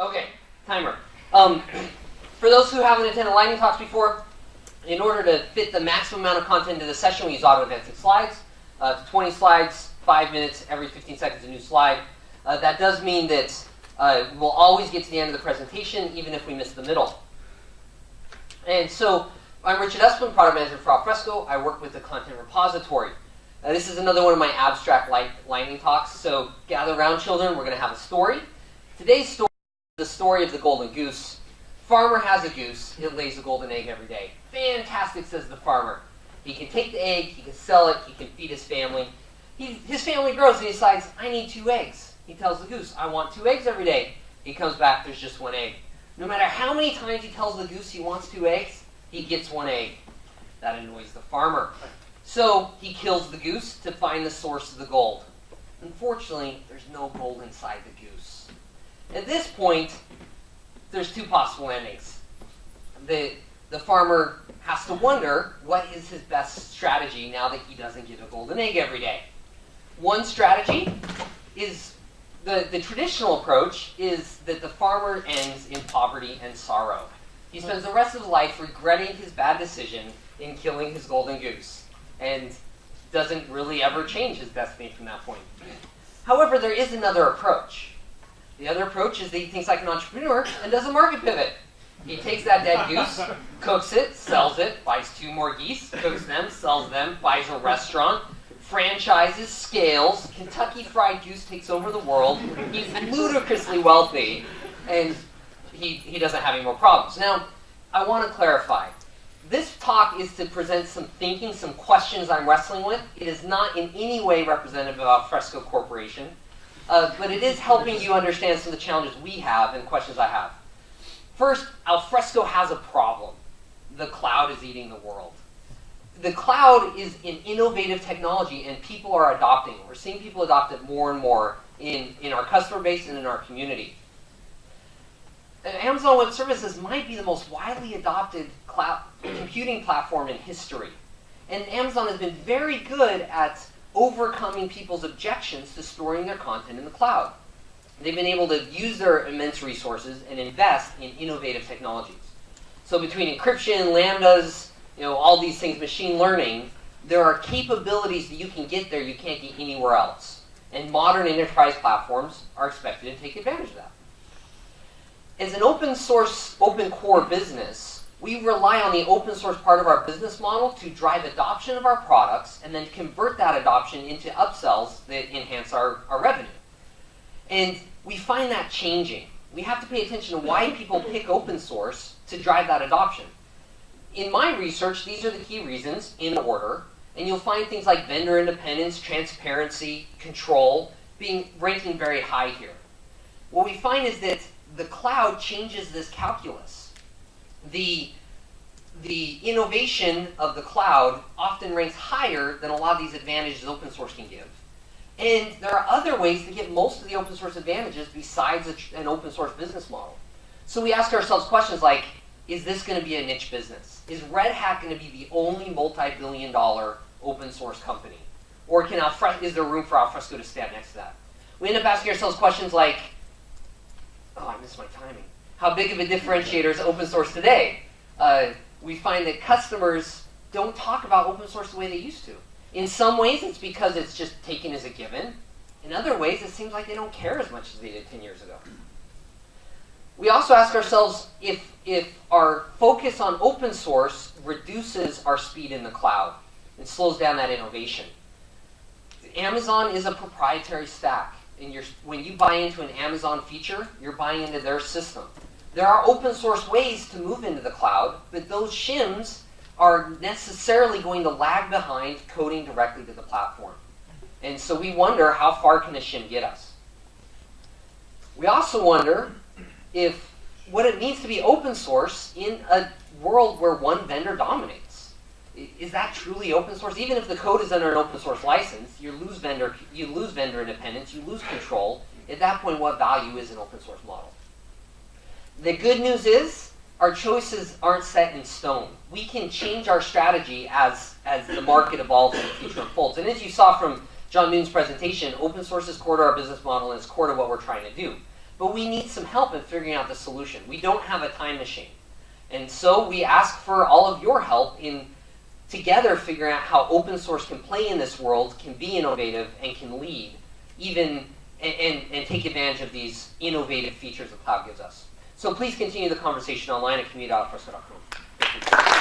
Okay, timer. For those who haven't attended lightning talks before, in order to fit the maximum amount of content into the session, we use auto-advancing slides. 20 slides, 5 minutes, every 15 seconds a new slide. That does mean that we'll always get to the end of the presentation, even if we miss the middle. And so, I'm Richard Esplin, product manager for Alfresco. I work with the content repository. This is another one of my abstract lightning talks. So, gather around, children. We're going to have a story. Today's story is the story of the golden goose. Farmer has a goose. It lays a golden egg every day. Fantastic, says the farmer. He can take the egg, he can sell it, he can feed his family. His family grows and he decides, I need 2 eggs. He tells the goose, I want 2 eggs every day. He comes back, there's just 1 egg. No matter how many times he tells the goose he wants 2 eggs, he gets 1 egg. That annoys the farmer. So he kills the goose to find the source of the gold. Unfortunately, there's no gold inside the goose. At this point, there's 2 possible endings. The farmer has to wonder what is his best strategy now that he doesn't get a golden egg every day. One strategy is, the traditional approach is that the farmer ends in poverty and sorrow. He spends the rest of his life regretting his bad decision in killing his golden goose and doesn't really ever change his destiny from that point. However, there is another approach. The other approach is that he thinks like an entrepreneur and does a market pivot. He takes that dead goose, cooks it, sells it, buys 2 more geese, cooks them, sells them, buys a restaurant, franchises, scales, Kentucky Fried Goose takes over the world. He's ludicrously wealthy, and he doesn't have any more problems. Now, I want to clarify. This talk is to present some thinking, some questions I'm wrestling with. It is not in any way representative of Alfresco Corporation, but it is helping you understand some of the challenges we have and questions I have. First, Alfresco has a problem. The cloud is eating the world. The cloud is an innovative technology, and people are adopting it. We're seeing people adopt it more and more in our customer base and in our community. Amazon Web Services might be the most widely adopted cloud computing platform in history. And Amazon has been very good at overcoming people's objections to storing their content in the cloud. They've been able to use their immense resources and invest in innovative technologies. So between encryption, lambdas, all these things, machine learning, there are capabilities that you can get there you can't get anywhere else. And modern enterprise platforms are expected to take advantage of that. As an open source, open core business, we rely on the open source part of our business model to drive adoption of our products and then convert that adoption into upsells that enhance our revenue. And we find that changing. We have to pay attention to why people pick open source to drive that adoption. In my research, these are the key reasons in order, and you'll find things like vendor independence, transparency, control, ranking very high here. What we find is that the cloud changes this calculus. The innovation of the cloud often ranks higher than a lot of these advantages open source can give. And there are other ways to get most of the open source advantages besides an open source business model. So we ask ourselves questions like, is this going to be a niche business? Is Red Hat going to be the only multi-billion-dollar open source company? Or is there room for Alfresco to stand next to that? We end up asking ourselves questions like, I missed my timing. How big of a differentiator is open source today? We find that customers don't talk about open source the way they used to. In some ways, it's because it's just taken as a given. In other ways, it seems like they don't care as much as they did 10 years ago. We also ask ourselves if our focus on open source reduces our speed in the cloud and slows down that innovation. Amazon is a proprietary stack. And when you buy into an Amazon feature, you're buying into their system. There are open source ways to move into the cloud, but those shims are necessarily going to lag behind coding directly to the platform. And so we wonder, how far can a shim get us? We also wonder what it means to be open source in a world where one vendor dominates. Is that truly open source? Even if the code is under an open source license, you lose vendor independence, you lose control. At that point, what value is an open source model? The good news is, our choices aren't set in stone. We can change our strategy as the market evolves and the future unfolds. And as you saw from John Moon's presentation, open source is core to our business model and it's core to what we're trying to do. but we need some help in figuring out the solution. We don't have a time machine. And so we ask for all of your help in together figuring out how open source can play in this world, can be innovative, and can lead, even and take advantage of these innovative features that cloud gives us. So please continue the conversation online at community.fresco.com. Thank you.